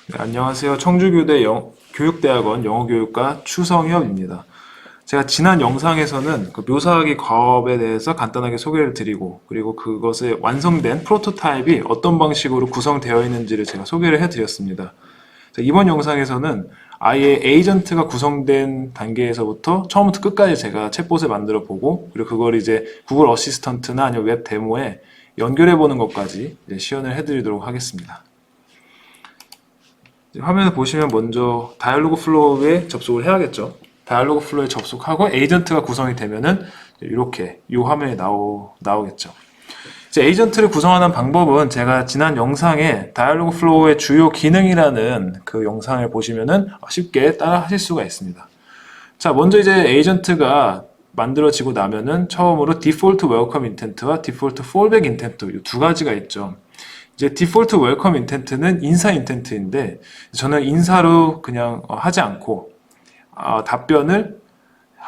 네, 안녕하세요. 청주교대 교육대학원 영어교육과 추성엽입니다. 제가 지난 영상에서는 그 묘사하기 과업에 대해서 간단하게 소개를 드리고, 그리고 그것의 완성된 프로토타입이 어떤 방식으로 구성되어 있는지를 제가 소개를 해드렸습니다. 자, 이번 영상에서는 아예 에이전트가 구성된 단계에서부터 처음부터 끝까지 제가 챗봇을 만들어 보고, 그리고 그걸 이제 구글 어시스턴트나 아니면 웹 데모에 연결해 보는 것까지 이제 시연을 해드리도록 하겠습니다. 화면을 보시면 먼저 다이얼로그 플로우에 접속을 해야겠죠. 다이얼로그 플로우에 접속하고 에이전트가 구성이 되면은 이렇게 이 화면에 나오겠죠. 이제 에이전트를 구성하는 방법은 제가 지난 영상에 다이얼로그 플로우의 주요 기능이라는 그 영상을 보시면은 쉽게 따라 하실 수가 있습니다. 자, 먼저 이제 에이전트가 만들어지고 나면은 처음으로 디폴트 웰컴 인텐트와 디폴트 폴백 인텐트 이 두 가지가 있죠. 이제 디폴트 웰컴 인텐트는 인사 인텐트인데 저는 인사로 그냥 하지 않고 답변을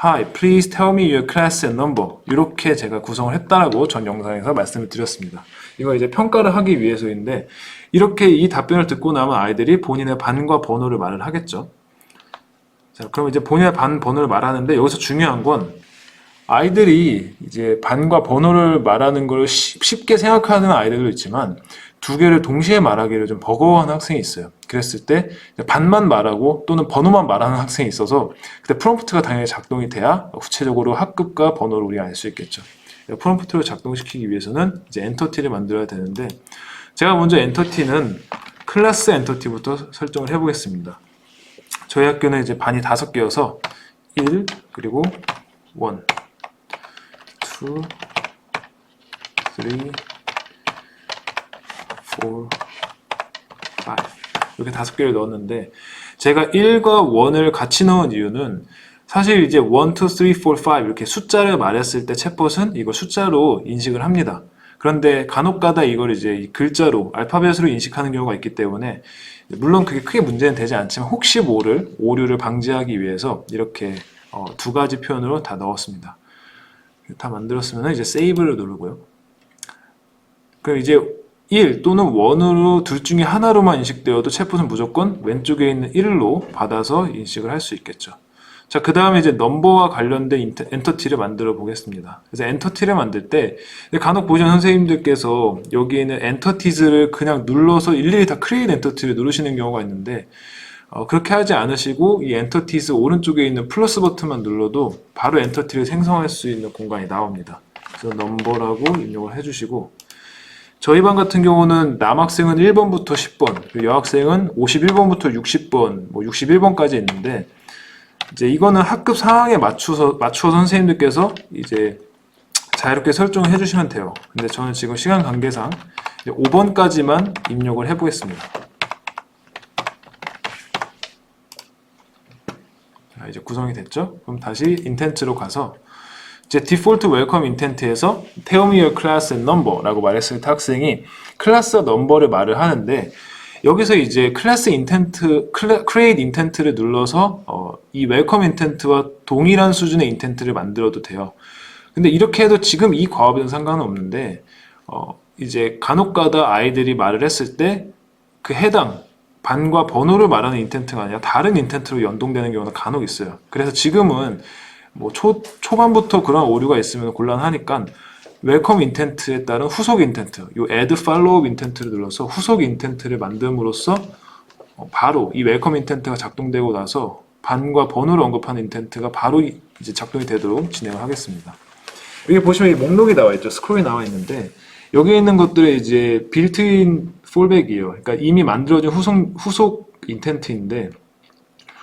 Hi, please tell me your class and number 이렇게 제가 구성을 했다라고 전 영상에서 말씀을 드렸습니다. 이거 이제 평가를 하기 위해서인데 이렇게 이 답변을 듣고 나면 아이들이 본인의 반과 번호를 말을 하겠죠. 자, 그럼 이제 본인의 반 번호를 말하는데 여기서 중요한 건 아이들이 이제 반과 번호를 말하는 걸 쉽게 생각하는 아이들도 있지만 두 개를 동시에 말하기를 좀 버거워하는 학생이 있어요. 그랬을 때 반만 말하고 또는 번호만 말하는 학생이 있어서 그때 프롬프트가 당연히 작동이 돼야 구체적으로 학급과 번호를 우리가 알 수 있겠죠. 프롬프트를 작동시키기 위해서는 이제 엔터티를 만들어야 되는데 제가 먼저 엔터티는 클래스 엔터티부터 설정을 해보겠습니다. 저희 학교는 이제 반이 5개여서 1 그리고 1 2, 3, 4, 5 이렇게 5개를 넣었는데 제가 1과 1을 같이 넣은 이유는 사실 이제 1, 2, 3, 4, 5 이렇게 숫자를 말했을 때 챗봇은 이걸 숫자로 인식을 합니다. 그런데 간혹가다 이걸 이제 글자로 알파벳으로 인식하는 경우가 있기 때문에 물론 그게 크게 문제는 되지 않지만 혹시 모를 오류를 방지하기 위해서 이렇게 두 가지 표현으로 다 넣었습니다. 다 만들었으면 이제 세이브를 누르고요. 그럼 이제 1 또는 1으로 둘 중에 하나로만 인식되어도 챗봇은 무조건 왼쪽에 있는 1로 받아서 인식을 할 수 있겠죠. 자, 그 다음에 이제 넘버와 관련된 엔터티를 만들어 보겠습니다. 그래서 엔터티를 만들 때 간혹 보시는 선생님들께서 여기 있는 엔터티즈를 그냥 눌러서 일일이 다 크리에이트 엔터티를 누르시는 경우가 있는데 그렇게 하지 않으시고 이 엔터티즈 오른쪽에 있는 플러스 버튼만 눌러도 바로 엔터티를 생성할 수 있는 공간이 나옵니다. 그래서 넘버라고 입력을 해주시고 저희 반 같은 경우는 남학생은 1번부터 10번, 그리고 여학생은 51번부터 60번, 뭐 61번까지 있는데 이제 이거는 학급 상황에 맞춰서 선생님들께서 이제 자유롭게 설정을 해주시면 돼요. 근데 저는 지금 시간 관계상 5번까지만 입력을 해보겠습니다. 자, 이제 구성이 됐죠? 그럼 다시 인텐트로 가서 이제 디폴트 웰컴 인텐트에서 tell me your class and number 라고 말했을 때 학생이 클래스와 넘버를 말을 하는데 여기서 이제 클래스 인텐트, create 인텐트를 눌러서 이 웰컴 인텐트와 동일한 수준의 인텐트를 만들어도 돼요. 근데 이렇게 해도 지금 이 과업에는 상관은 없는데 이제 간혹가다 아이들이 말을 했을 때 그 해당 반과 번호를 말하는 인텐트가 아니라 다른 인텐트로 연동되는 경우가 간혹 있어요. 그래서 지금은 뭐 초반부터 그런 오류가 있으면 곤란하니까 웰컴 인텐트에 따른 후속 인텐트, 요 add follow-up 인텐트를 눌러서 후속 인텐트를 만듦으로써 바로 이 웰컴 인텐트가 작동되고 나서 반과 번호를 언급하는 인텐트가 바로 이제 작동이 되도록 진행을 하겠습니다. 여기 보시면 이 목록이 나와 있죠. 스크롤이 나와 있는데 여기 있는 것들이 이제 빌트인 폴백이에요. 그러니까 이미 만들어진 후속 인텐트인데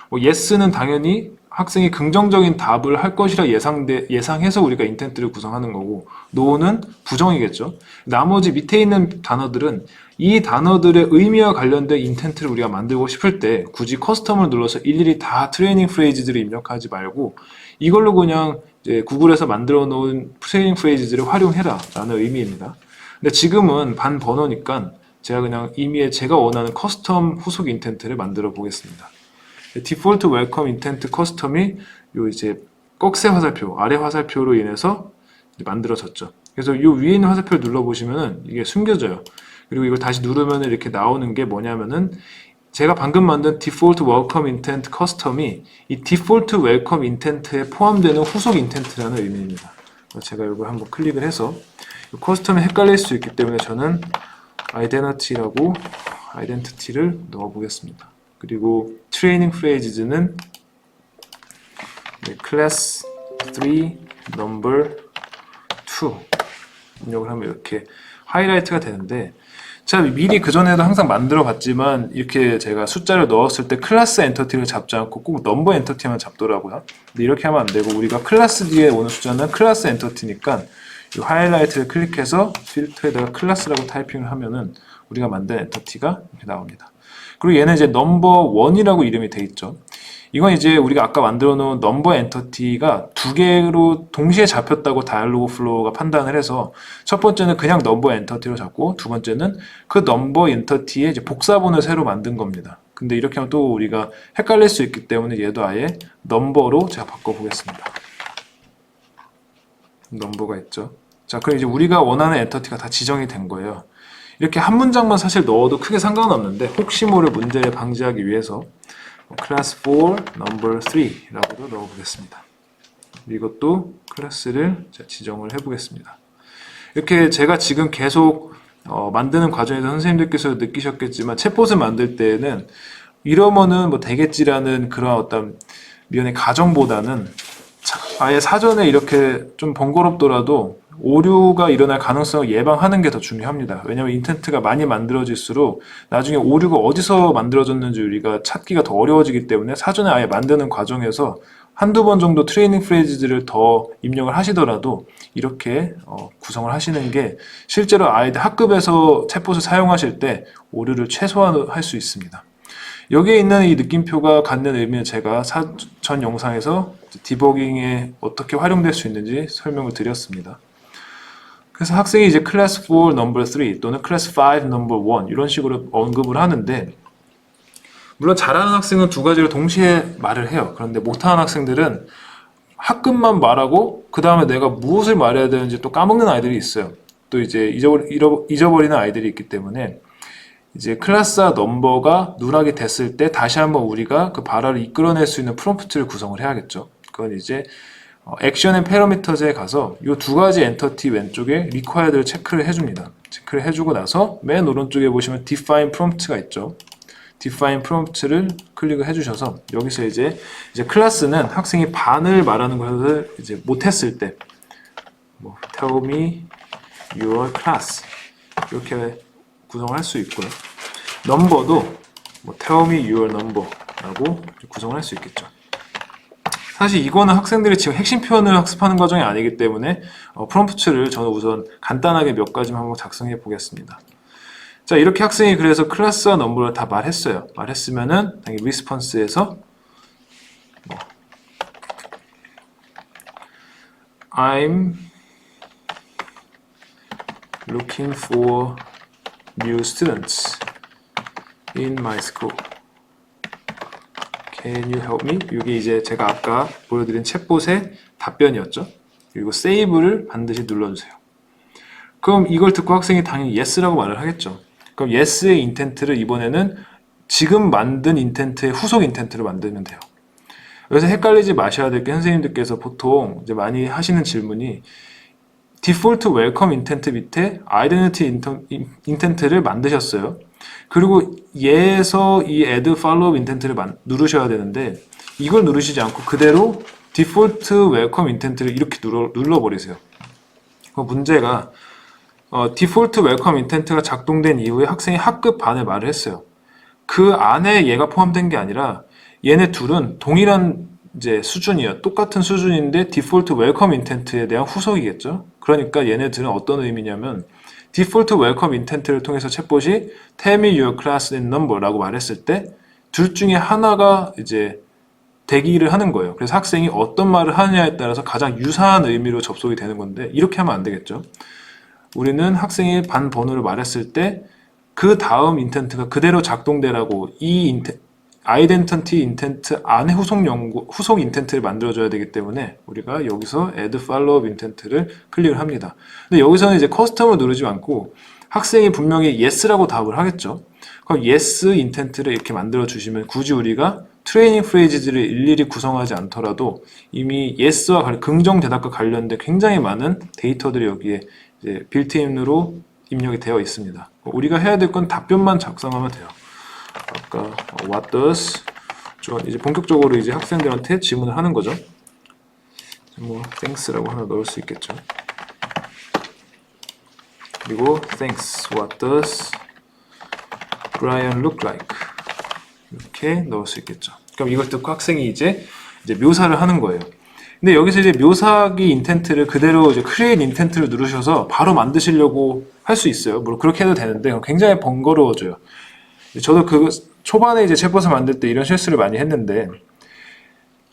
뭐 yes는 당연히 학생이 긍정적인 답을 할 것이라 예상해서 우리가 인텐트를 구성하는 거고 no는 부정이겠죠. 나머지 밑에 있는 단어들은 이 단어들의 의미와 관련된 인텐트를 우리가 만들고 싶을 때 굳이 커스텀을 눌러서 일일이 다 트레이닝 프레이즈들을 입력하지 말고 이걸로 그냥 이제 구글에서 만들어 놓은 트레이닝 프레이즈들을 활용해라 라는 의미입니다. 근데 지금은 반 번호니까 제가 그냥 이미에 제가 원하는 커스텀 후속 인텐트를 만들어 보겠습니다. 디폴트 웰컴 인텐트 커스텀이 요 이제 꺽쇠 화살표, 아래 화살표로 인해서 만들어졌죠. 그래서 요 위에 있는 화살표를 눌러보시면은 이게 숨겨져요. 그리고 이걸 다시 누르면 이렇게 나오는 게 뭐냐면은 제가 방금 만든 디폴트 웰컴 인텐트 커스텀이 이 디폴트 웰컴 인텐트에 포함되는 후속 인텐트라는 의미입니다. 제가 이걸 한번 클릭을 해서 커스텀이 헷갈릴 수 있기 때문에 저는 아이덴티티를 넣어 보겠습니다. 그리고 트레이닝 프레이즈는 클래스 3 넘버 2 입력을 하면 이렇게 하이라이트가 되는데, 자, 미리 그전에도 항상 만들어 봤지만 이렇게 제가 숫자를 넣었을 때 클래스 엔터티를 잡지 않고 꼭 넘버 엔터티만 잡더라고요. 근데 이렇게 하면 안 되고, 우리가 클래스 뒤에 오는 숫자는 클래스 엔터티니까 이 하이라이트를 클릭해서 필터에다가 클래스라고 타이핑을 하면은 우리가 만든 엔터티가 이렇게 나옵니다. 그리고 얘는 이제 넘버 1이라고 이름이 돼 있죠. 이건 이제 우리가 아까 만들어 놓은 넘버 엔터티가 두 개로 동시에 잡혔다고 다이얼로그 플로우가 판단을 해서, 첫 번째는 그냥 넘버 엔터티로 잡고, 두 번째는 그 넘버 엔터티의 이제 복사본을 새로 만든 겁니다. 근데 이렇게 하면 또 우리가 헷갈릴 수 있기 때문에 얘도 아예 넘버로 제가 바꿔보겠습니다. 넘버가 있죠. 자, 그럼 이제 우리가 원하는 엔터티가 다 지정이 된 거예요. 이렇게 한 문장만 사실 넣어도 크게 상관은 없는데, 혹시 모를 문제를 방지하기 위해서 class 4 number 3라고도 넣어보겠습니다. 이것도 클래스를 지정을 해보겠습니다. 이렇게 제가 지금 계속 만드는 과정에서 선생님들께서 느끼셨겠지만, 챗봇을 만들 때는 이러면은 뭐 되겠지라는 그런 어떤 미연의 가정보다는 아예 사전에 이렇게 좀 번거롭더라도 오류가 일어날 가능성을 예방하는 게 더 중요합니다. 왜냐하면 인텐트가 많이 만들어질수록 나중에 오류가 어디서 만들어졌는지 우리가 찾기가 더 어려워지기 때문에 사전에 아예 만드는 과정에서 한두 번 정도 트레이닝 프레이즈들을 더 입력을 하시더라도 이렇게 구성을 하시는 게 실제로 아이들 학급에서 챗봇을 사용하실 때 오류를 최소화할 수 있습니다. 여기에 있는 이 느낌표가 갖는 의미는 제가 전 영상에서 디버깅에 어떻게 활용될 수 있는지 설명을 드렸습니다. 그래서 학생이 이제 클래스 4 넘버 3 또는 클래스 5 넘버 1 이런 식으로 언급을 하는데, 물론 잘하는 학생은 두 가지를 동시에 말을 해요. 그런데 못하는 학생들은 학급만 말하고 그 다음에 내가 무엇을 말해야 되는지 또 까먹는 아이들이 있어요. 또 이제 잊어버리는 아이들이 있기 때문에 이제 클래스와 넘버가 누락이 됐을 때 다시 한번 우리가 그 발화를 이끌어낼 수 있는 프롬프트를 구성을 해야겠죠. 그건 이제 액션 앤 패러미터즈에 가서 이 두 가지 엔터티 왼쪽에 required를 체크를 해줍니다. 체크를 해주고 나서 맨 오른쪽에 보시면 define prompt가 있죠. define prompt를 클릭을 해주셔서 여기서 이제 클래스는 학생이 반을 말하는 것을 이제 못했을 때 tell me your class 이렇게 구성할 수 있고요. 넘버도 tell me your number라고 구성을 할 수 있겠죠. 사실 이거는 학생들이 지금 핵심 표현을 학습하는 과정이 아니기 때문에 프롬프트를 저는 우선 간단하게 몇 가지만 한번 작성해 보겠습니다. 자, 이렇게 학생이 그래서 클래스와 넘버를 다 말했어요. 말했으면은 당연히 리스폰스에서 I'm looking for new students in my school. Can you help me? 이게 이제 제가 아까 보여드린 챗봇의 답변이었죠. 그리고 save를 반드시 눌러주세요. 그럼 이걸 듣고 학생이 당연히 yes라고 말을 하겠죠. 그럼 yes의 인텐트를 이번에는 지금 만든 인텐트의 후속 인텐트를 만들면 돼요. 여기서 헷갈리지 마셔야 될 게, 선생님들께서 보통 이제 많이 하시는 질문이 디폴트 웰컴 인텐트 밑에 아이덴티티 인텐트를 만드셨어요. 그리고 얘에서 이 add follow-up 인텐트를 누르셔야 되는데, 이걸 누르시지 않고 그대로 디폴트 웰컴 인텐트를 이렇게 눌러버리세요. 그 문제가 디폴트 웰컴 인텐트가 작동된 이후에 학생이 학급 반을 말을 했어요. 그 안에 얘가 포함된 게 아니라 얘네 둘은 동일한 이제 수준이에요. 똑같은 수준인데 디폴트 웰컴 인텐트에 대한 후속이겠죠. 그러니까 얘네들은 어떤 의미냐면, 디폴트 웰컴 인텐트를 통해서 챗봇이 tell me your class and number 라고 말했을 때 둘 중에 하나가 이제 대기를 하는 거예요. 그래서 학생이 어떤 말을 하느냐에 따라서 가장 유사한 의미로 접속이 되는 건데, 이렇게 하면 안 되겠죠. 우리는 학생이 반 번호를 말했을 때 그 다음 인텐트가 그대로 작동되라고 이 아이덴티티 인텐트 안에 후속 인텐트를 만들어줘야 되기 때문에 우리가 여기서 add follow-up 인텐트를 클릭을 합니다. 근데 여기서는 이제 커스텀을 누르지 않고 학생이 분명히 yes라고 답을 하겠죠. 그럼 yes 인텐트를 이렇게 만들어 주시면 굳이 우리가 트레이닝 프레이즈를 일일이 구성하지 않더라도 이미 yes와 긍정 대답과 관련된 굉장히 많은 데이터들이 여기에 이제 빌트인으로 입력이 되어 있습니다. 우리가 해야 될 건 답변만 작성하면 돼요. 아까 what does 이제 본격적으로 이제 학생들한테 질문을 하는 거죠. 뭐 thanks라고 하나 넣을 수 있겠죠. 그리고 thanks, what does Brian look like? 이렇게 넣을 수 있겠죠. 그럼 이걸 듣고 학생이 이제 묘사를 하는 거예요. 근데 여기서 이제 묘사하기 인텐트를 그대로 이제 create 인텐트를 누르셔서 바로 만드시려고 할 수 있어요. 물론 그렇게 해도 되는데 굉장히 번거로워져요. 저도 그 초반에 이제 챗봇을 만들 때 이런 실수를 많이 했는데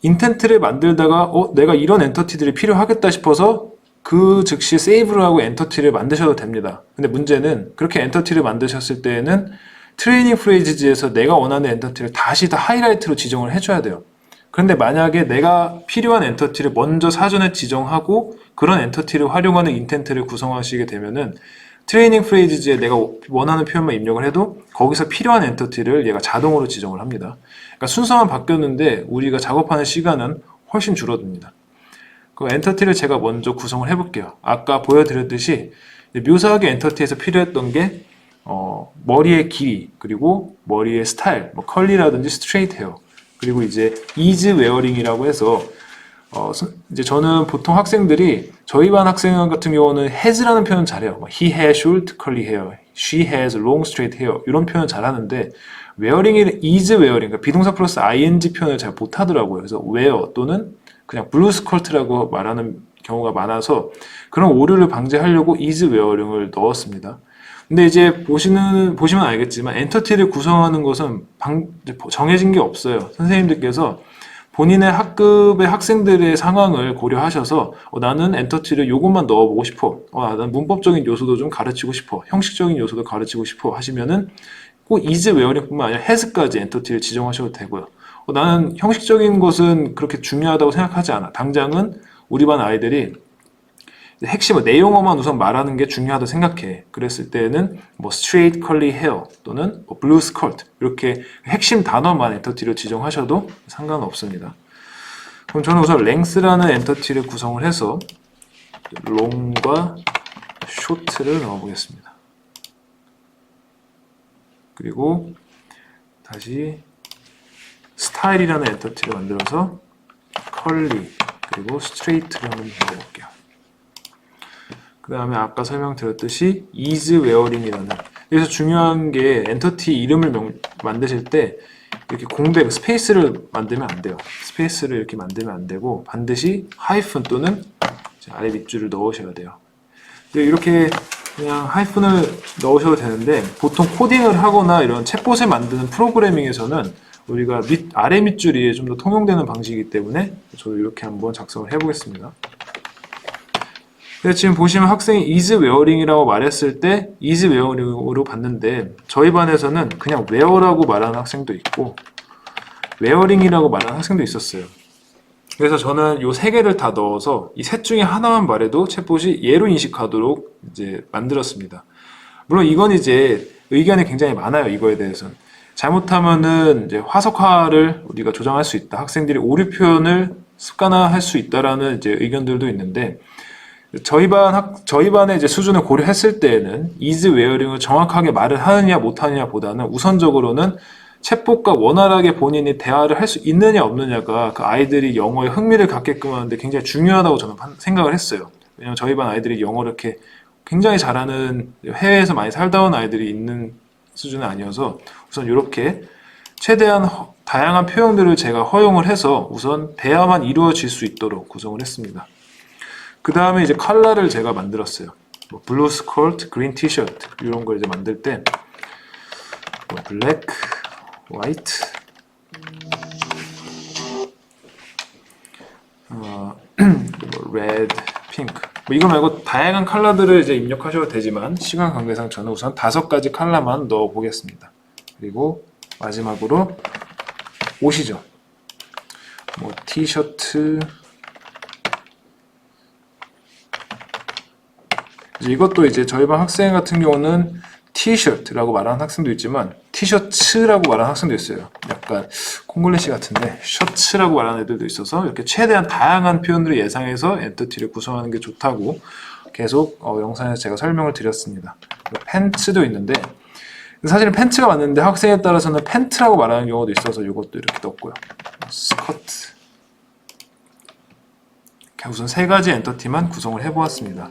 인텐트를 만들다가 내가 이런 엔터티들이 필요하겠다 싶어서 그 즉시 세이브를 하고 엔터티를 만드셔도 됩니다. 근데 문제는 그렇게 엔터티를 만드셨을 때에는 트레이닝 프레이즈에서 내가 원하는 엔터티를 다시 다 하이라이트로 지정을 해줘야 돼요. 그런데 만약에 내가 필요한 엔터티를 먼저 사전에 지정하고 그런 엔터티를 활용하는 인텐트를 구성하시게 되면은 트레이닝 프레이즈에 내가 원하는 표현만 입력을 해도 거기서 필요한 엔터티를 얘가 자동으로 지정을 합니다. 그러니까 순서만 바뀌었는데 우리가 작업하는 시간은 훨씬 줄어듭니다. 그 엔터티를 제가 먼저 구성을 해볼게요. 아까 보여드렸듯이 묘사하기 엔터티에서 필요했던 게 머리의 길이, 그리고 머리의 스타일, 뭐 컬리라든지 스트레이트 헤어, 그리고 이제 is wearing이라고 해서 이제 저는 보통 학생들이 저희 반 학생 같은 경우는 has라는 표현 잘해요. He has short curly hair, she has long straight hair 이런 표현 잘하는데 wearing이 is wearing, 그러니까 비동사 플러스 ing 표현을 잘 못하더라고요. 그래서 wear 또는 그냥 블루 스커트라고 말하는 경우가 많아서 그런 오류를 방지하려고 is wearing을 넣었습니다. 근데 이제 보시면 알겠지만 엔터티를 구성하는 것은 정해진 게 없어요. 선생님들께서 본인의 학급의 학생들의 상황을 고려하셔서 나는 엔터티를 요것만 넣어보고 싶어. 나는 문법적인 요소도 좀 가르치고 싶어. 형식적인 요소도 가르치고 싶어 하시면은 꼭 is wearing뿐만 아니라 has까지 엔터티를 지정하셔도 되고요. 나는 형식적인 것은 그렇게 중요하다고 생각하지 않아. 당장은 우리 반 아이들이 핵심 내용어만 우선 말하는 게 중요하다고 생각해. 그랬을 때는 뭐 straight curly hair 또는 뭐 blue skirt 이렇게 핵심 단어만 엔터티를 지정하셔도 상관없습니다. 그럼 저는 우선 length라는 엔터티를 구성을 해서 long과 short를 넣어보겠습니다. 그리고 다시 style이라는 엔터티를 만들어서 curly 그리고 straight를 한번 넣어볼게요. 그 다음에 아까 설명드렸듯이 is wearing이라는, 여기서 중요한 게 엔터티 이름을 만드실 때 이렇게 공백, 스페이스를 만들면 안 돼요. 스페이스를 이렇게 만들면 안 되고 반드시 하이픈 또는 아래 밑줄을 넣으셔야 돼요. 이렇게 그냥 하이픈을 넣으셔도 되는데 보통 코딩을 하거나 이런 챗봇을 만드는 프로그래밍에서는 우리가 아래 밑줄이 좀 더 통용되는 방식이기 때문에 저도 이렇게 한번 작성을 해보겠습니다. 지금 보시면 학생이 is wearing이라고 말했을 때 is wearing으로 봤는데 저희 반에서는 그냥 wear라고 말하는 학생도 있고 wearing이라고 말하는 학생도 있었어요. 그래서 저는 이 세 개를 다 넣어서 이 셋 중에 하나만 말해도 챗봇이 얘로 인식하도록 이제 만들었습니다. 물론 이건 이제 의견이 굉장히 많아요. 이거에 대해서는. 잘못하면은 이제 화석화를 우리가 조정할 수 있다. 학생들이 오류 표현을 습관화할 수 있다라는 이제 의견들도 있는데 저희 반의 이제 수준을 고려했을 때에는 is wearing을 정확하게 말을 하느냐 못하느냐 보다는 우선적으로는 챗봇과 원활하게 본인이 대화를 할 수 있느냐 없느냐가 그 아이들이 영어에 흥미를 갖게끔 하는데 굉장히 중요하다고 저는 생각을 했어요. 왜냐면 저희 반 아이들이 영어를 이렇게 굉장히 잘하는 해외에서 많이 살다 온 아이들이 있는 수준은 아니어서 우선 이렇게 최대한 다양한 표현들을 제가 허용을 해서 우선 대화만 이루어질 수 있도록 구성을 했습니다. 그 다음에 이제 컬러를 제가 만들었어요. 뭐 블루 스커트, 그린 티셔츠 이런 걸 이제 만들 때 뭐 블랙, 화이트, 레드, 핑크 뭐 이거 말고 다양한 컬러들을 이제 입력하셔도 되지만 시간 관계상 저는 우선 5가지 컬러만 넣어 보겠습니다. 그리고 마지막으로 옷이죠. 뭐 티셔츠 이것도 이제 저희 반 학생 같은 경우는 티셔츠라고 말하는 학생도 있지만 티셔츠라고 말하는 학생도 있어요. 약간 콩글리시 같은데 셔츠라고 말하는 애들도 있어서 이렇게 최대한 다양한 표현들을 예상해서 엔티티를 구성하는 게 좋다고 계속 영상에서 제가 설명을 드렸습니다. 팬츠도 있는데 사실은 팬츠가 맞는데 학생에 따라서는 팬트라고 말하는 경우도 있어서 이것도 이렇게 떴고요. 스커트. 우선 세 가지 엔터티만 구성을 해보았습니다.